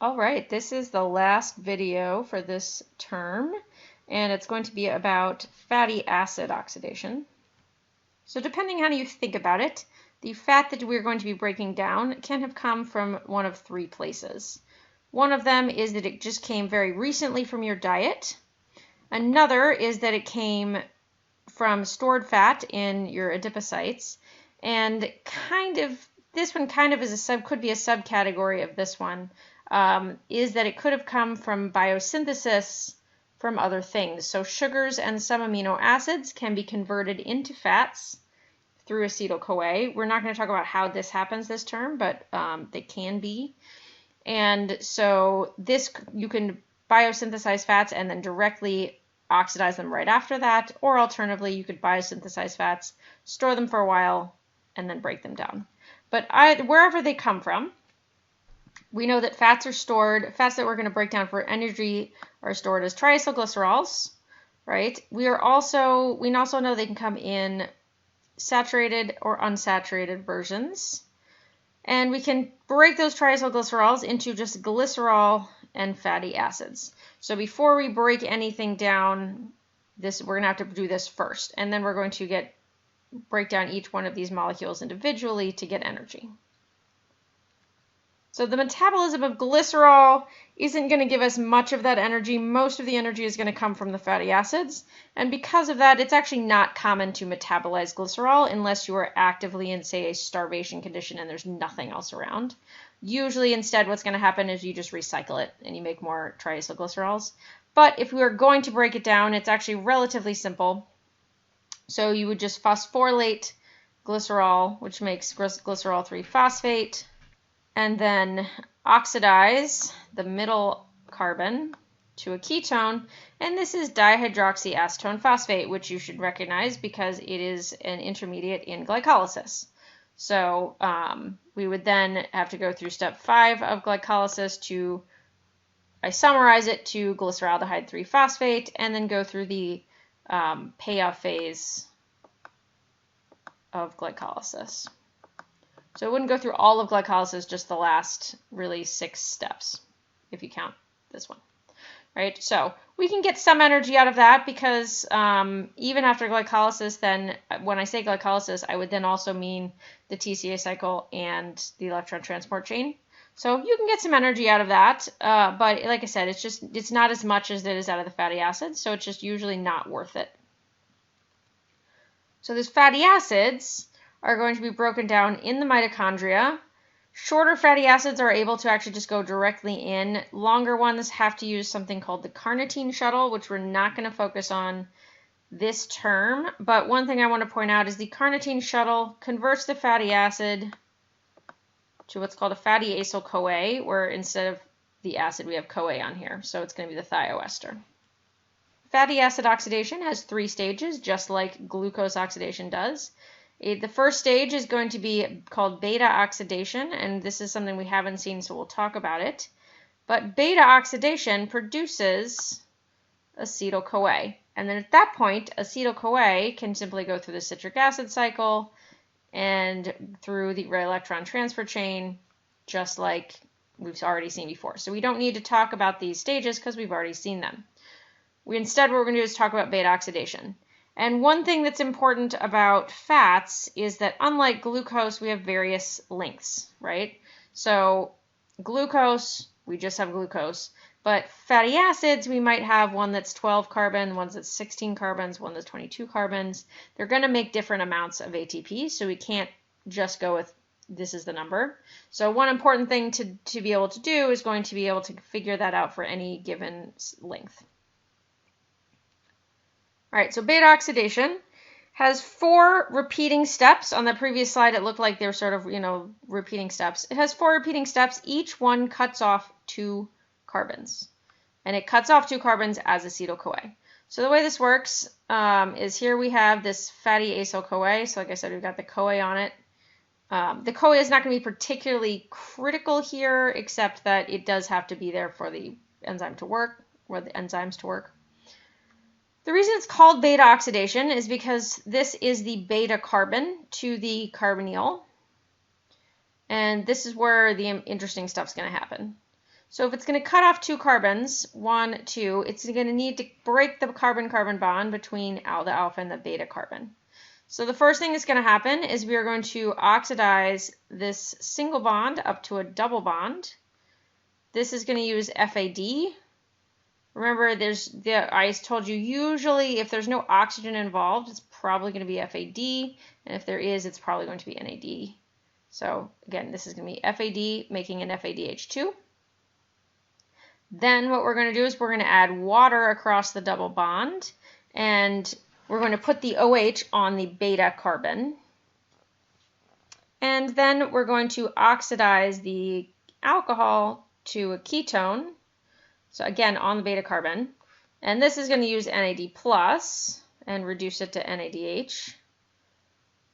All right, this is the last video for this term, and it's going to be about fatty acid oxidation. So depending on how you think about it, the fat that we're going to be breaking down can have come from one of three places. One of them is that it just came very recently from your diet. Another is that it came from stored fat in your adipocytes, and this one could be a subcategory of this one. Is that it could have come from biosynthesis from other things. So sugars and some amino acids can be converted into fats through acetyl-CoA. We're not going to talk about how this happens this term, but they can be. And so you can biosynthesize fats and then directly oxidize them right after that, or alternatively, you could biosynthesize fats, store them for a while, and then break them down. But wherever they come from, we know that fats that we're going to break down for energy are stored as triacylglycerols, right? We also know they can come in saturated or unsaturated versions. And we can break those triacylglycerols into just glycerol and fatty acids. So before we break anything down, we're going to have to do this first. And then we're going to break down each one of these molecules individually to get energy. So the metabolism of glycerol isn't going to give us much of that energy. Most of the energy is going to come from the fatty acids. And because of that, it's actually not common to metabolize glycerol unless you are actively in, say, a starvation condition and there's nothing else around. Usually, instead, what's going to happen is you just recycle it and you make more triacylglycerols. But if we were going to break it down, it's actually relatively simple. So you would just phosphorylate glycerol, which makes glycerol 3-phosphate, and then oxidize the middle carbon to a ketone, and this is dihydroxyacetone phosphate, which you should recognize because it is an intermediate in glycolysis. So we would then have to go through step 5 of glycolysis to isomerize it to glyceraldehyde 3-phosphate, and then go through the payoff phase of glycolysis. So it wouldn't go through all of glycolysis, just the last really 6 steps, if you count this one, right? So we can get some energy out of that because even after glycolysis, then when I say glycolysis, I would then also mean the TCA cycle and the electron transport chain. So you can get some energy out of that, but like I said, it's not as much as it is out of the fatty acids, so it's just usually not worth it. So these fatty acids are going to be broken down in the mitochondria. Shorter fatty acids are able to actually just go directly in. Longer ones have to use something called the carnitine shuttle, which we're not going to focus on this term. But one thing I want to point out is the carnitine shuttle converts the fatty acid to what's called a fatty acyl-CoA, where instead of the acid, we have CoA on here. So it's going to be the thioester. Fatty acid oxidation has 3 stages, just like glucose oxidation does. The first stage is going to be called beta oxidation, and this is something we haven't seen, so we'll talk about it. But beta oxidation produces acetyl-CoA, and then at that point, acetyl-CoA can simply go through the citric acid cycle and through the electron transfer chain, just like we've already seen before. So we don't need to talk about these stages because we've already seen them. Instead, what we're going to do is talk about beta oxidation. And one thing that's important about fats is that unlike glucose, we have various lengths, right? So glucose, we just have glucose. But fatty acids, we might have one that's 12 carbon, one that's 16 carbons, one that's 22 carbons. They're going to make different amounts of ATP, so we can't just go with this is the number. So one important thing to be able to do is going to be able to figure that out for any given length. All right, so beta oxidation has 4 repeating steps. On the previous slide, it looked like they were sort of, repeating steps. It has 4 repeating steps. Each one cuts off 2 carbons. And it cuts off 2 carbons as acetyl-CoA. So the way this works is here we have this fatty acyl-CoA. So like I said, we've got the CoA on it. The CoA is not going to be particularly critical here, except that it does have to be there for the enzyme to work, or the enzymes to work. The reason it's called beta oxidation is because this is the beta carbon to the carbonyl. And this is where the interesting stuff's going to happen. So if it's going to cut off 2 carbons, 1, 2, it's going to need to break the carbon-carbon bond between the alpha and the beta carbon. So the first thing that's going to happen is we are going to oxidize this single bond up to a double bond. This is going to use FAD. Remember, I told you usually if there's no oxygen involved, it's probably going to be FAD, and if there is, it's probably going to be NAD. So again, this is going to be FAD making an FADH2. Then what we're going to do is we're going to add water across the double bond, and we're going to put the OH on the beta carbon. And then we're going to oxidize the alcohol to a ketone, so again on the beta carbon. And this is going to use NAD plus and reduce it to NADH.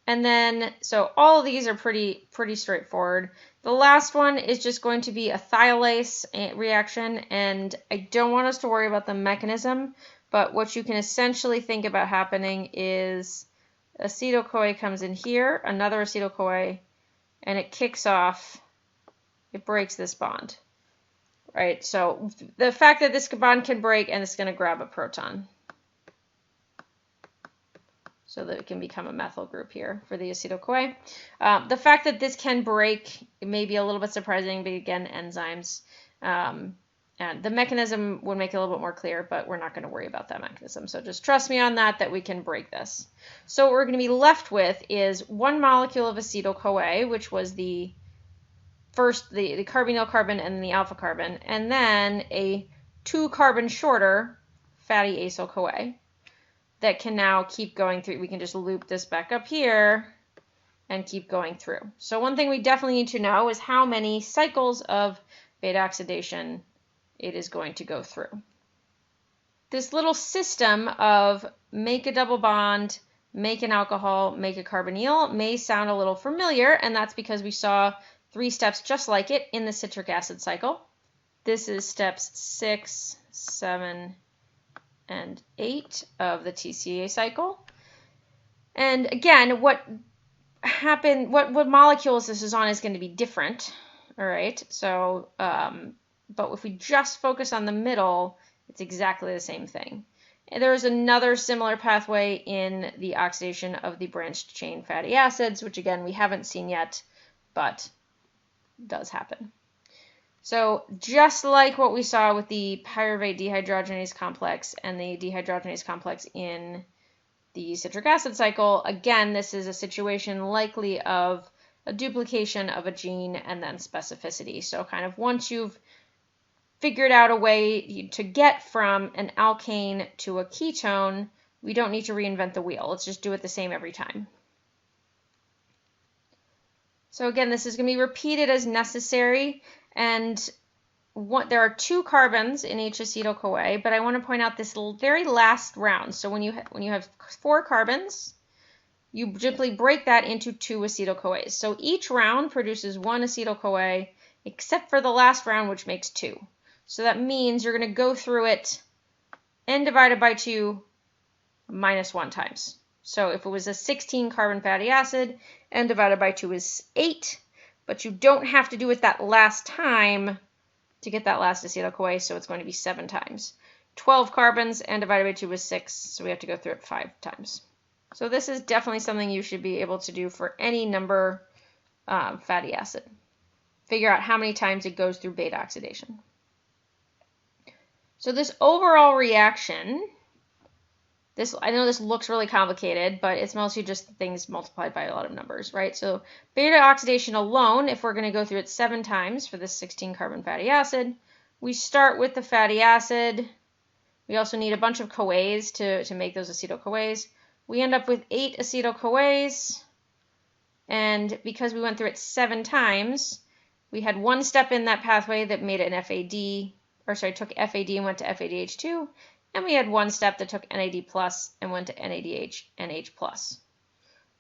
And then, so all of these are pretty straightforward. The last one is just going to be a thiolase reaction, and I don't want us to worry about the mechanism, but what you can essentially think about happening is acetyl-CoA comes in here, another acetyl-CoA, and it kicks off, it breaks this bond, right? So the fact that this bond can break, and it's going to grab a proton, so that it can become a methyl group here for the acetyl-CoA. The fact that this can break, it may be a little bit surprising, but again, enzymes. And the mechanism would make it a little bit more clear, but we're not going to worry about that mechanism. So just trust me on that we can break this. So what we're going to be left with is 1 molecule of acetyl-CoA, which was the first, the carbonyl carbon and the alpha carbon, and then a 2 carbon shorter fatty acyl-CoA. That can now keep going through. We can just loop this back up here and keep going through. So one thing we definitely need to know is how many cycles of beta oxidation it is going to go through. This little system of make a double bond, make an alcohol, make a carbonyl may sound a little familiar, and that's because we saw 3 steps just like it in the citric acid cycle. This is steps 6, 7, and 8 of the TCA cycle. And again, what molecules this is on is going to be different. All right. So, but if we just focus on the middle, it's exactly the same thing. And there's another similar pathway in the oxidation of the branched chain fatty acids, which again, we haven't seen yet, but does happen. So just like what we saw with the pyruvate dehydrogenase complex and the dehydrogenase complex in the citric acid cycle, again, this is a situation likely of a duplication of a gene and then specificity. So kind of once you've figured out a way to get from an alkane to a ketone, we don't need to reinvent the wheel. Let's just do it the same every time. So again, this is going to be repeated as necessary. And there are 2 carbons in each acetyl-CoA, but I want to point out this very last round. So when you have 4 carbons, you simply break that into 2 acetyl-CoAs. So each round produces 1 acetyl-CoA, except for the last round, which makes 2. So that means you're going to go through it n divided by 2 minus 1 times. So if it was a 16 carbon fatty acid, n divided by 2 is 8. But you don't have to do it that last time to get that last acetyl-CoA, so it's going to be 7 times. 12 carbons, n divided by 2 is 6, so we have to go through it 5 times. So this is definitely something you should be able to do for any number fatty acid. Figure out how many times it goes through beta oxidation. So this overall reaction, I know this looks really complicated, but it's mostly just things multiplied by a lot of numbers, right? So beta oxidation alone, if we're going to go through it 7 times for this 16 carbon fatty acid, we start with the fatty acid. We also need a bunch of CoAs to make those acetyl-CoAs. We end up with 8 acetyl-CoAs, and because we went through it 7 times, we had 1 step in that pathway that made it an took FAD and went to FADH2. And we had 1 step that took NAD plus and went to NADH and H plus,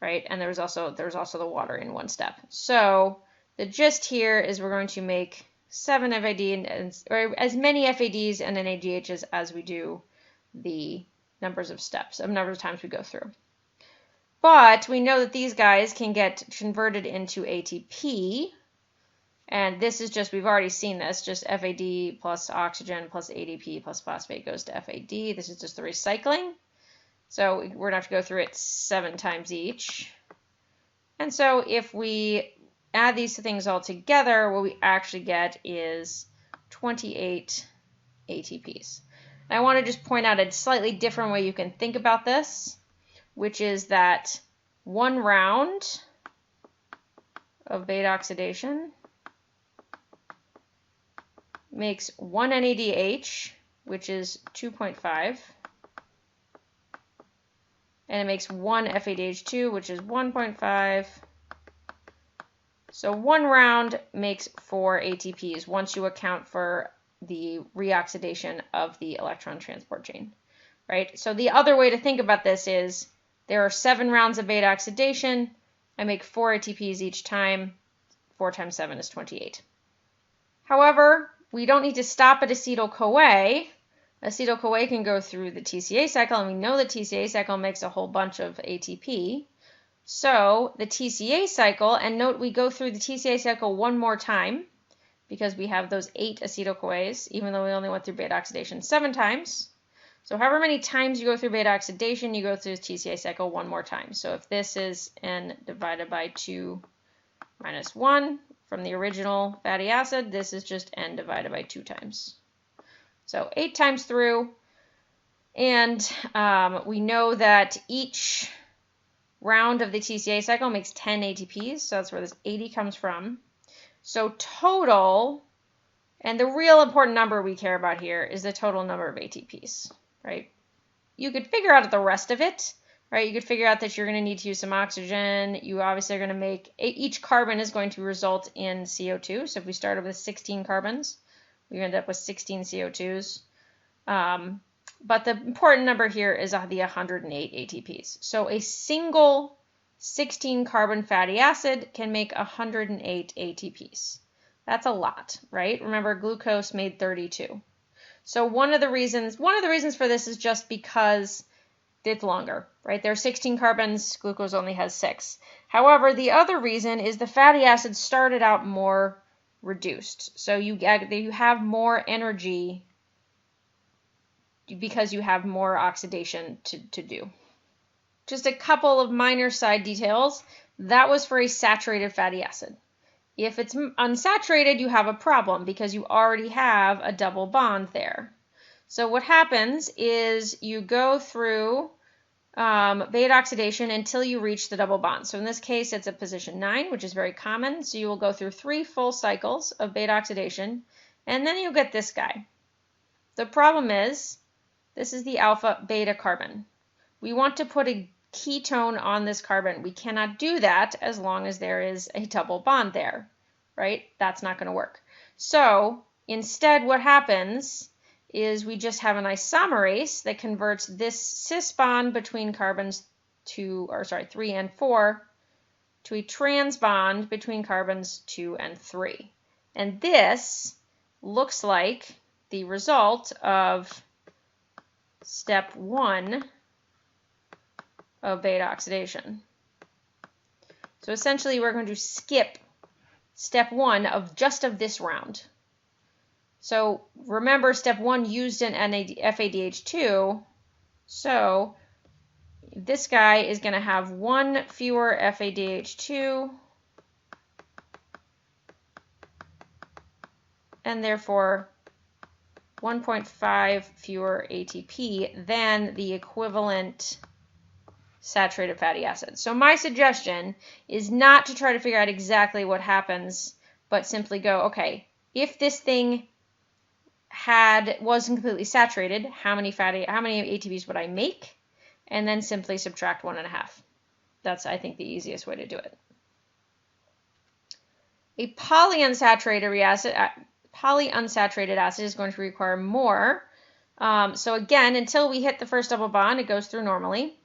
right? And there was also the water in 1 step. So the gist here is we're going to make 7 FAD or as many FADs and NADHs as we do the number of times we go through. But we know that these guys can get converted into ATP. And this is just, we've already seen this, just FAD plus oxygen plus ADP plus phosphate goes to FAD. This is just the recycling. So we're going to have to go through it 7 times each. And so if we add these things all together, what we actually get is 28 ATPs. And I want to just point out a slightly different way you can think about this, which is that 1 round of beta oxidation makes 1 NADH, which is 2.5, and it makes 1 FADH2, which is 1.5. So 1 round makes 4 ATPs once you account for the reoxidation of the electron transport chain, right? So the other way to think about this is there are 7 rounds of beta oxidation. I make 4 ATPs each time. 4 times 7 is 28. However, we don't need to stop at acetyl-CoA. Acetyl-CoA can go through the TCA cycle, and we know the TCA cycle makes a whole bunch of ATP. So the TCA cycle, and note we go through the TCA cycle 1 more time because we have those 8 acetyl-CoAs, even though we only went through beta oxidation 7 times. So however many times you go through beta oxidation, you go through the TCA cycle 1 more time. So if this is N divided by 2 minus 1 from the original fatty acid, this is just N divided by 2 times. So 8 times through, and we know that each round of the TCA cycle makes 10 ATPs, so that's where this 80 comes from. So total, and the real important number we care about here is the total number of ATPs, right? You could figure out the rest of it, right? You could figure out that you're going to need to use some oxygen. You obviously are going to make, each carbon is going to result in CO2. So if we started with 16 carbons, we end up with 16 CO2s. But the important number here is the 108 ATPs. So a single 16 carbon fatty acid can make 108 ATPs. That's a lot, right? Remember, glucose made 32. So one of the reasons for this is just because it's longer, right? There are 16 carbons, glucose only has 6. However, the other reason is the fatty acid started out more reduced. So you have more energy because you have more oxidation to do. Just a couple of minor side details. That was for a saturated fatty acid. If it's unsaturated, you have a problem because you already have a double bond there. So what happens is you go through beta oxidation until you reach the double bond. So in this case, it's at position 9, which is very common. So you will go through 3 full cycles of beta oxidation, and then you'll get this guy. The problem is, this is the alpha beta carbon. We want to put a ketone on this carbon. We cannot do that as long as there is a double bond there, right? That's not going to work. So instead, what happens is we just have an isomerase that converts this cis bond between carbons 3 and 4 to a trans bond between carbons 2 and 3. And this looks like the result of step 1 of beta oxidation. So essentially we're going to skip step 1 of this round. So remember, step 1 used an FADH2, so this guy is going to have 1 fewer FADH2, and therefore 1.5 fewer ATP than the equivalent saturated fatty acid. So my suggestion is not to try to figure out exactly what happens, but simply go, okay, if this thing wasn't completely saturated, how many ATPs would I make? And then simply subtract 1.5. That's, I think, the easiest way to do it. A polyunsaturated acid is going to require more. So again, until we hit the first double bond, it goes through normally.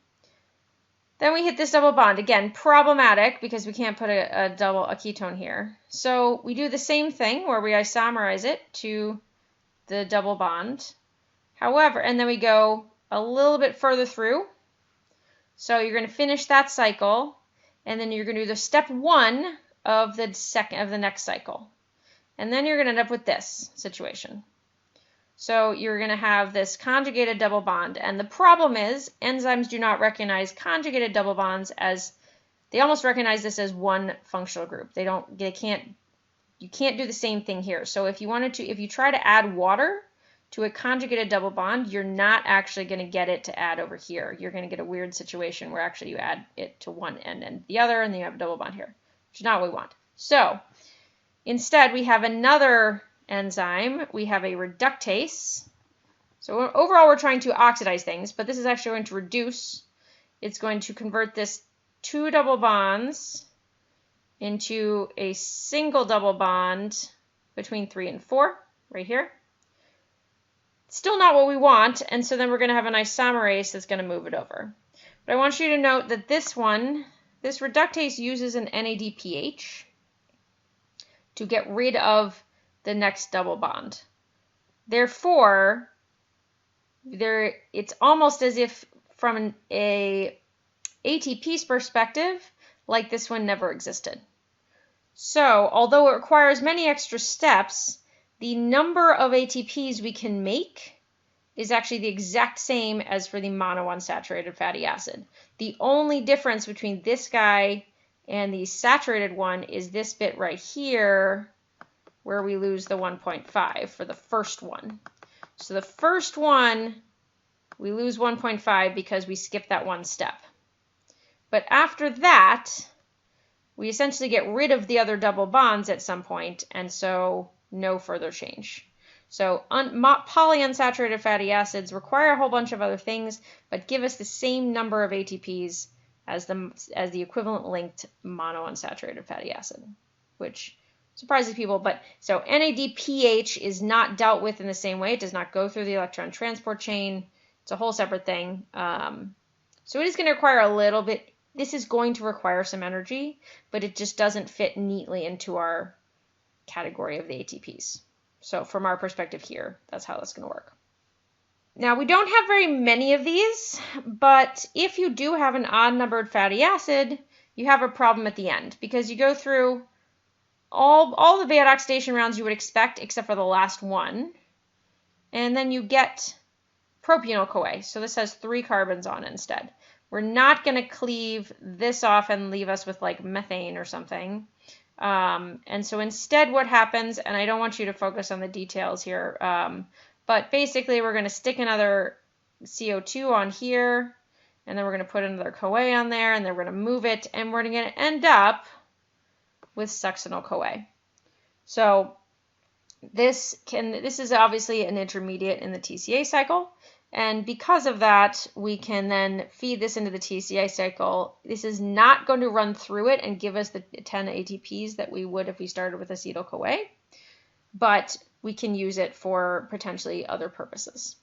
Then we hit this double bond. Again, problematic because we can't put a ketone here. So we do the same thing where we isomerize it to the double bond. However, and then we go a little bit further through. So you're going to finish that cycle, and then you're going to do the step 1 of the next cycle. And then you're going to end up with this situation. So you're going to have this conjugated double bond. And the problem is enzymes do not recognize conjugated double bonds as, they almost recognize this as one functional group. You can't do the same thing here. So if you try to add water to a conjugated double bond, you're not actually going to get it to add over here. You're going to get a weird situation where actually you add it to one end and the other, and then you have a double bond here, which is not what we want. So instead, we have another enzyme. We have a reductase. So overall, we're trying to oxidize things, but this is actually going to reduce. It's going to convert this two double bonds into a single double bond between 3 and 4, right here. Still not what we want, and so then we're going to have an isomerase that's going to move it over. But I want you to note that this reductase uses an NADPH to get rid of the next double bond. Therefore, it's almost as if from a ATP's perspective, like this one never existed. So, although it requires many extra steps, the number of ATPs we can make is actually the exact same as for the monounsaturated fatty acid. The only difference between this guy and the saturated one is this bit right here, where we lose the 1.5 for the first one. So the first one, we lose 1.5 because we skipped that one step. But after that, we essentially get rid of the other double bonds at some point, and so no further change. So polyunsaturated fatty acids require a whole bunch of other things, but give us the same number of ATPs as the equivalent linked monounsaturated fatty acid, which surprises people. But so NADPH is not dealt with in the same way. It does not go through the electron transport chain. It's a whole separate thing. So it is going to require a little bit. This is going to require some energy, but it just doesn't fit neatly into our category of the ATPs. So from our perspective here, that's how that's going to work. Now, we don't have very many of these, but if you do have an odd-numbered fatty acid, you have a problem at the end because you go through all the beta oxidation rounds you would expect except for the last one, and then you get propionyl-CoA. So this has 3 carbons on it instead. We're not going to cleave this off and leave us with like methane or something. And so instead what happens, and I don't want you to focus on the details here, but basically we're going to stick another CO2 on here, and then we're going to put another CoA on there, and then we're going to move it, and we're going to end up with succinyl-CoA. So this is obviously an intermediate in the TCA cycle. And because of that, we can then feed this into the TCA cycle. This is not going to run through it and give us the 10 ATPs that we would if we started with acetyl-CoA, but we can use it for potentially other purposes.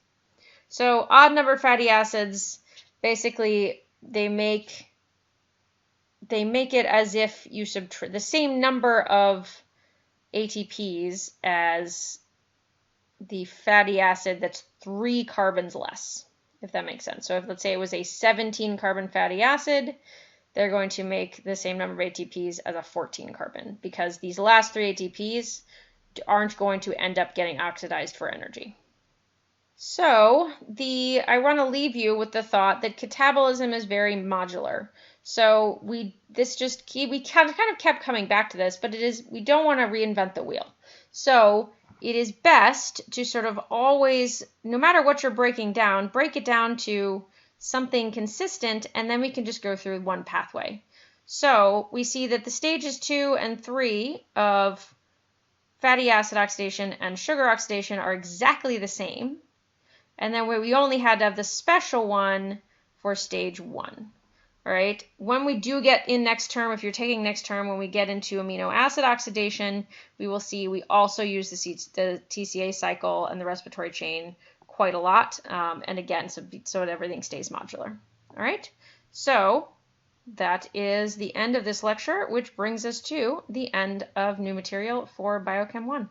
So odd-numbered fatty acids, basically, they make it as if you subtract the same number of ATPs as the fatty acid that's 3 carbons less, if that makes sense. So if let's say it was a 17 carbon fatty acid, they're going to make the same number of ATPs as a 14 carbon because these last 3 ATPs aren't going to end up getting oxidized for energy. So I want to leave you with the thought that catabolism is very modular. So we kind of kept coming back to this, but we don't want to reinvent the wheel. So it is best to sort of always, no matter what you're breaking down, break it down to something consistent, and then we can just go through one pathway. So we see that the stages 2 and 3 of fatty acid oxidation and sugar oxidation are exactly the same. And then we only had to have the special one for stage 1. All right. When we do get in next term, if you're taking next term, when we get into amino acid oxidation, we will see we also use the TCA cycle and the respiratory chain quite a lot. And again, so that everything stays modular. All right. So that is the end of this lecture, which brings us to the end of new material for Biochem 1.